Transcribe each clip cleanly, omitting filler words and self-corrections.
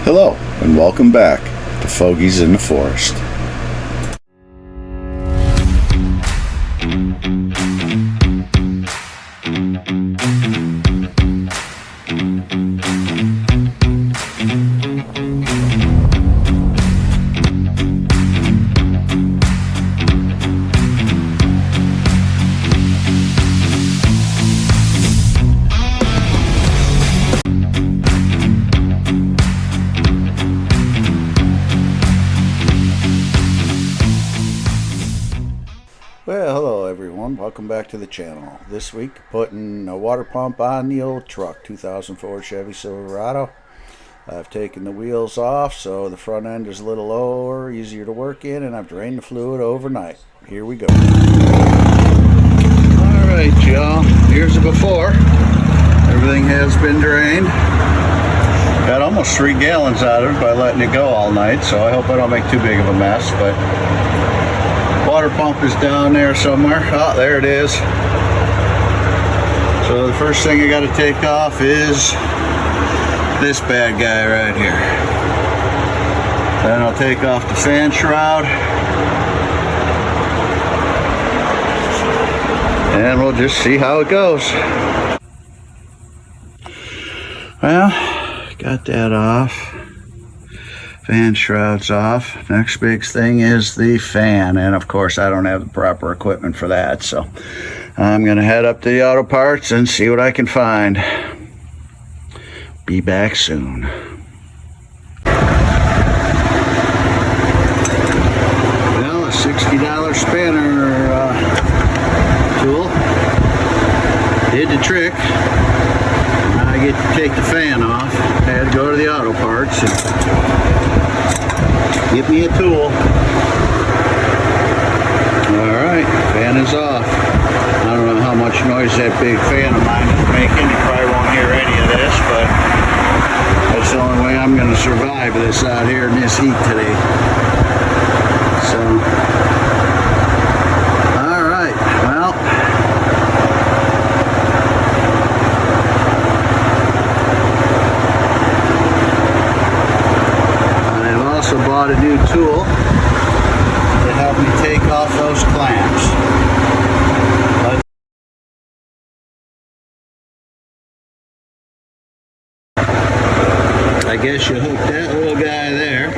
Hello, and welcome back to Fogies in the Forest. Well, hello everyone, welcome back to the channel. This week, putting a water pump on the old truck, 2004 Chevy Silverado. I've taken the wheels off so the front end is a little lower, easier to work in, and I've drained the fluid overnight. Here we go. Alright y'all, here's the before. Everything has been drained. Got almost 3 gallons out of it by letting it go all night, so I hope I don't make too big of a mess, but water pump is down there somewhere. Oh, there it is. So the first thing I got to take off is this bad guy right here. Then I'll take off the fan shroud. And we'll just see how it goes. Well, got that off. Fan shroud's off. Next big thing is the fan, and of course I don't have the proper equipment for that, so I'm gonna head up to the auto parts and see what I can find. Be back soon. Well, a $60 spanner tool did the trick. Now I get to take the fan off. I had to go to the auto parts and get me a tool. Alright, fan is off. I don't know how much noise that big fan of mine is making. You probably won't hear any of this, but that's the only way I'm going to survive this out here in this heat today. So, alright, well, also bought a new tool to help me take off those clamps. I guess you hook that little guy there.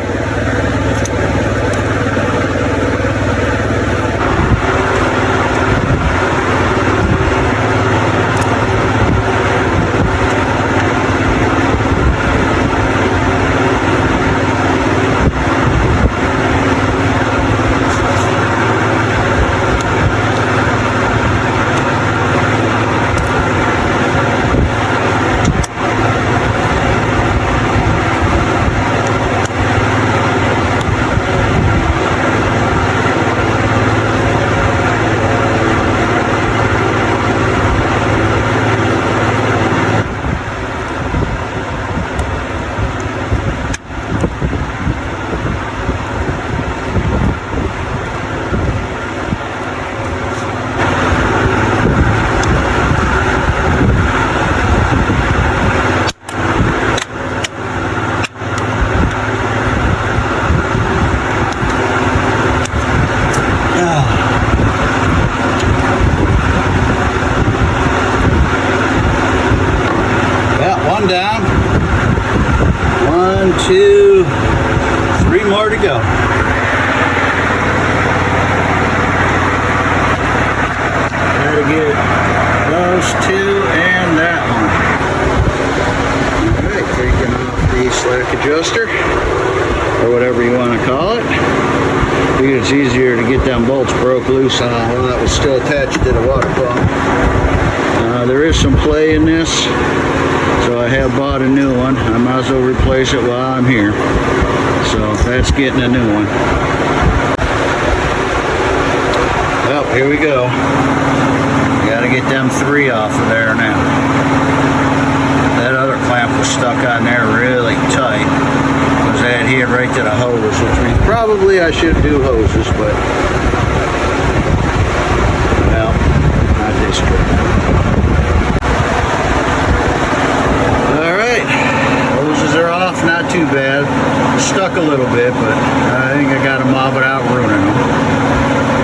Down. 1, 2, 3 more to go. Gotta get those 2 and that one. Alright, taking off the slack adjuster, or whatever you want to call it. I think it's easier to get them bolts broke loose while that was still attached to the water pump. There is some play in this, so I have bought a new one. I might as well replace it while I'm here. So that's getting a new one. Well, here we go. Gotta get them 3 off of there now. That other clamp was stuck on there really tight, because that hit right to the hose, which means probably I should do hoses, but well, not this trip. Alright, hoses are off, not too bad. stuck a little bit, but I think I got them all without ruining them.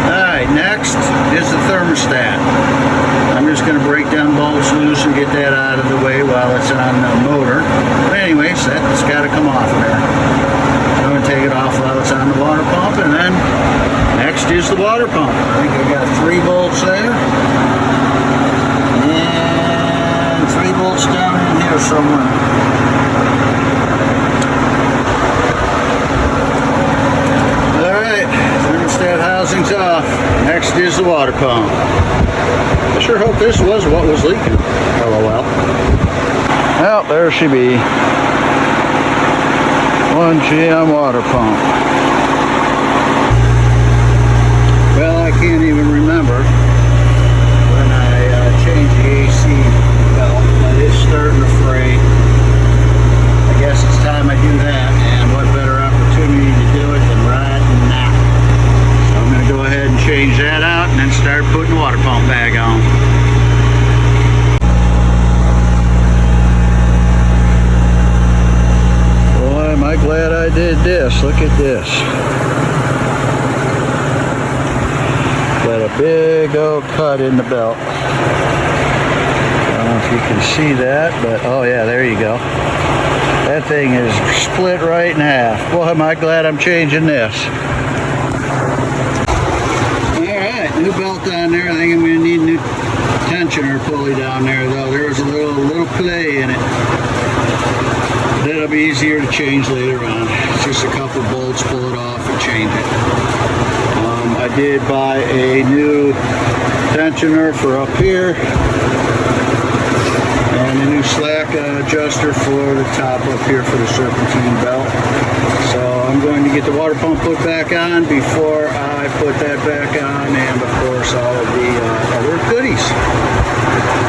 Alright, next is the thermostat. I'm just going to break down bolts loose and get that out of the way while it's on the motor. But anyways, that's got to come off there. I'm going to take it off while it's on the water pump, and then next is the water pump. I think I got 3 bolts there. And 3 bolts down in here somewhere. Alright, thermostat housing's off. Next is the water pump. I sure hope this was what was leaking. LOL. Well, there she be. 1 GM water pump. Well, I can't even remember when I changed the AC belt, but it's starting to fray. I guess it's time I do that, and what better opportunity to do it than right now. So I'm going to go ahead and change that out and then start putting the water pump back on. Boy, am I glad I did this. Look at this. Got a big old cut in the belt. I don't know if you can see that, but oh yeah, there you go. That thing is split right in half. Boy, am I glad I'm changing this. Alright, new belt on there. I think I'm going to need a new tensioner pulley down there, though. There was a little play in it. That'll be easier to change later on. It's just a couple bolts, pull it off and change it. I did buy a new tensioner for up here and a new slack adjuster for the top up here for the serpentine belt. So I'm going to get the water pump put back on before I put that back on, and of course all of the other goodies.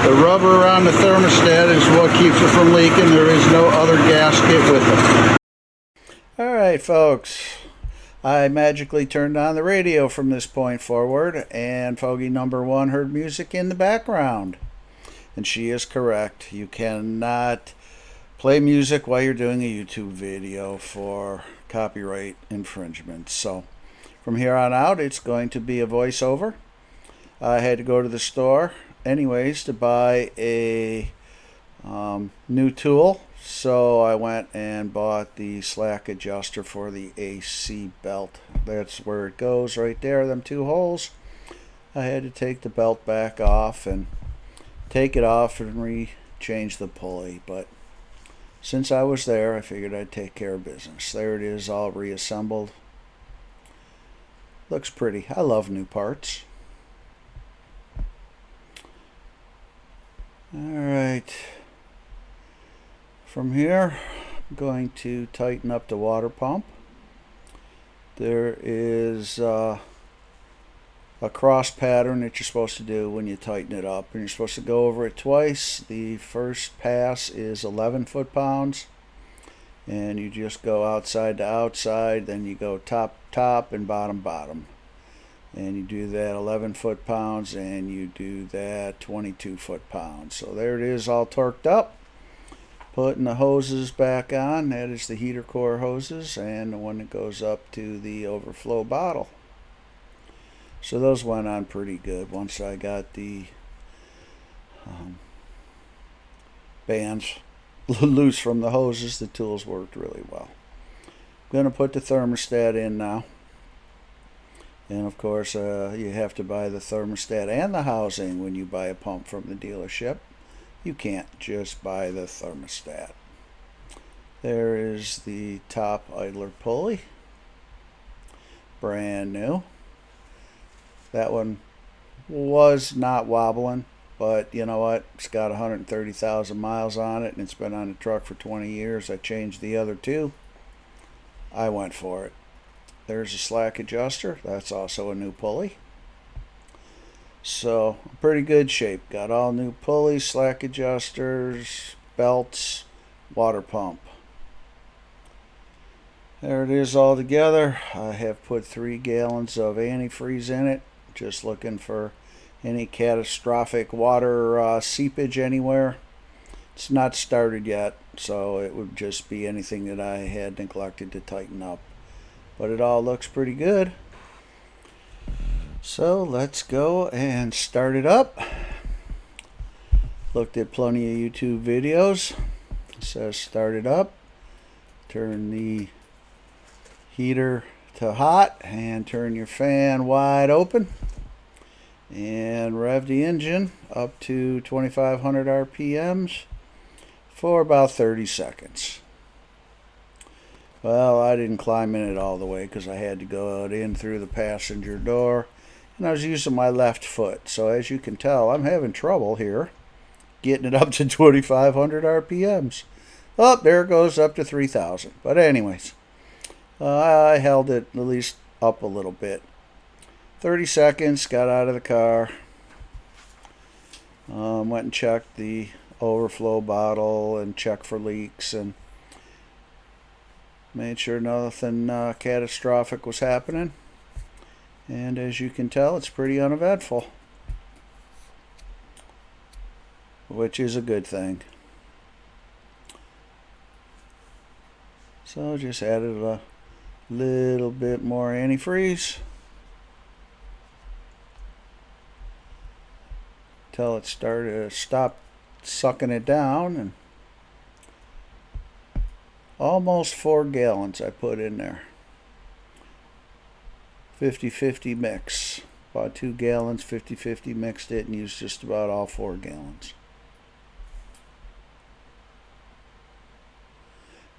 The rubber around the thermostat is what keeps it from leaking. There is no other gasket with it. Alright folks, I magically turned on the radio from this point forward, and Fogey number 1 heard music in the background. And she is correct. You cannot play music while you're doing a YouTube video for copyright infringement. So from here on out, it's going to be a voiceover. I had to go to the store anyways to buy a new tool. So I went and bought the slack adjuster for the AC belt. That's where it goes right there, them 2 holes. I had to take the belt back off and take it off and re-change the pulley. But since I was there, I figured I'd take care of business. There it is, all reassembled. Looks pretty. I love new parts. Alright. From here, I'm going to tighten up the water pump. There is a cross pattern that you're supposed to do when you tighten it up, and you're supposed to go over it twice. The first pass is 11 foot-pounds, and you just go outside to outside, then you go top top and bottom bottom, and you do that 11 foot-pounds, and you do that 22 foot-pounds. So there it is, all torqued up. Putting the hoses back on. That is the heater core hoses and the one that goes up to the overflow bottle. So those went on pretty good. Once I got the bands loose from the hoses, the tools worked really well. I'm going to put the thermostat in now. And of course you have to buy the thermostat and the housing when you buy a pump from the dealership. You can't just buy the thermostat. There is the top idler pulley. Brand new. That one was not wobbling, but you know what? It's got 130,000 miles on it, and it's been on the truck for 20 years. I changed the other 2. I went for it. There's a slack adjuster. That's also a new pulley. So, pretty good shape. Got all new pulleys, slack adjusters, belts, water pump. There it is all together. I have put 3 gallons of antifreeze in it. Just looking for any catastrophic water seepage anywhere. It's not started yet. so it would just be anything that I had neglected to tighten up. But it all looks pretty good. So let's go and start it up. Looked at plenty of YouTube videos. It says start it up. Turn the heater to hot and turn your fan wide open. And rev the engine up to 2500 RPMs for about 30 seconds. Well, I didn't climb in it all the way because I had to go out in through the passenger door, and I was using my left foot. So as you can tell, I'm having trouble here getting it up to 2500 RPMs. Oh, there it goes up to 3000. But anyways, I held it at least up a little bit. 30 seconds, got out of the car, went and checked the overflow bottle and checked for leaks and made sure nothing catastrophic was happening. And as you can tell, it's pretty uneventful, which is a good thing. So just added a little bit more antifreeze till it started to stop sucking it down, and almost 4 gallons I put in there. 50-50 mix. About 2 gallons, 50-50 mixed it and used just about all 4 gallons.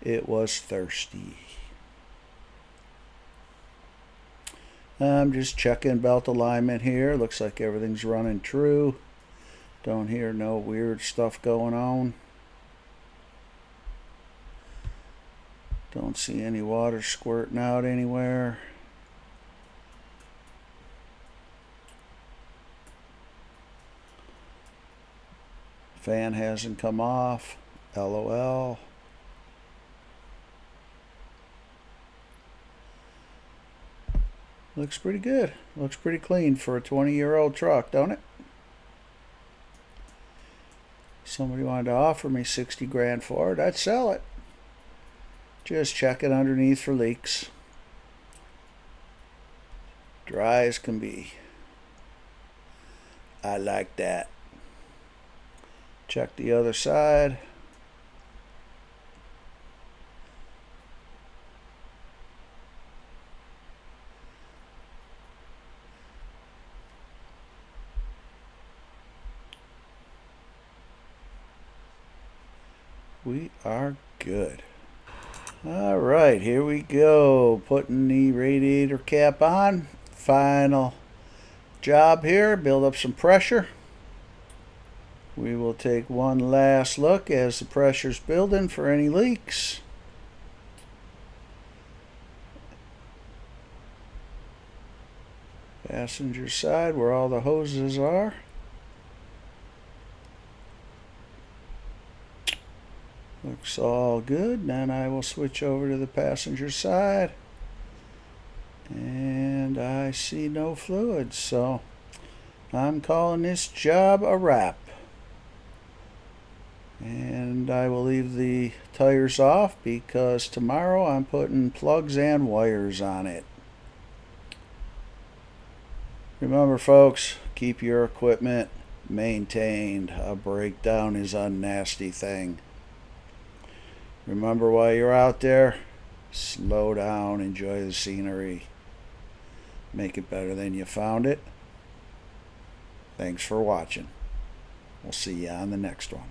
It was thirsty. I'm just checking belt alignment here. Looks like everything's running true. Don't hear no weird stuff going on. Don't see any water squirting out anywhere. Fan hasn't come off. LOL. Looks pretty good. Looks pretty clean for a 20-year-old truck, don't it? Somebody wanted to offer me 60 grand for it, I'd sell it. Just check it underneath for leaks. Dry as can be. I like that. Check the other side. We are good. All right, here we go. Putting the radiator cap on. Final job here. Build up some pressure. We will take one last look as the pressure's building for any leaks. Passenger side where all the hoses are. Looks all good. Then I will switch over to the passenger side. And I see no fluid, so I'm calling this job a wrap. And I will leave the tires off because tomorrow I'm putting plugs and wires on it. Remember, folks, keep your equipment maintained. A breakdown is a nasty thing. Remember, while you're out there, slow down, enjoy the scenery. Make it better than you found it. Thanks for watching. We'll see you on the next one.